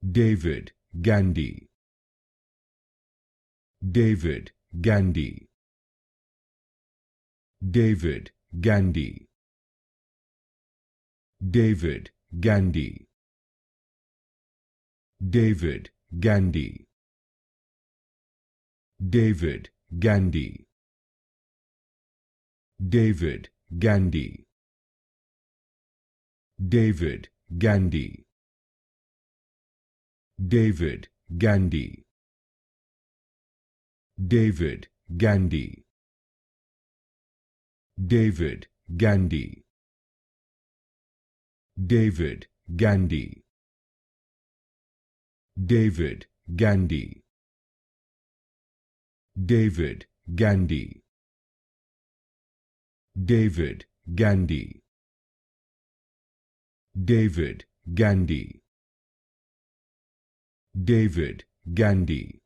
David, Gandy. David, Gandy. David, Gandy. David, Gandy. David, Gandy. David, Gandy. David, Gandy. David, Gandy. David, Gandy. David, Gandy. David, Gandy. David, Gandy. David, Gandy. David, Gandy. David, Gandy. David, Gandy. David, Gandy.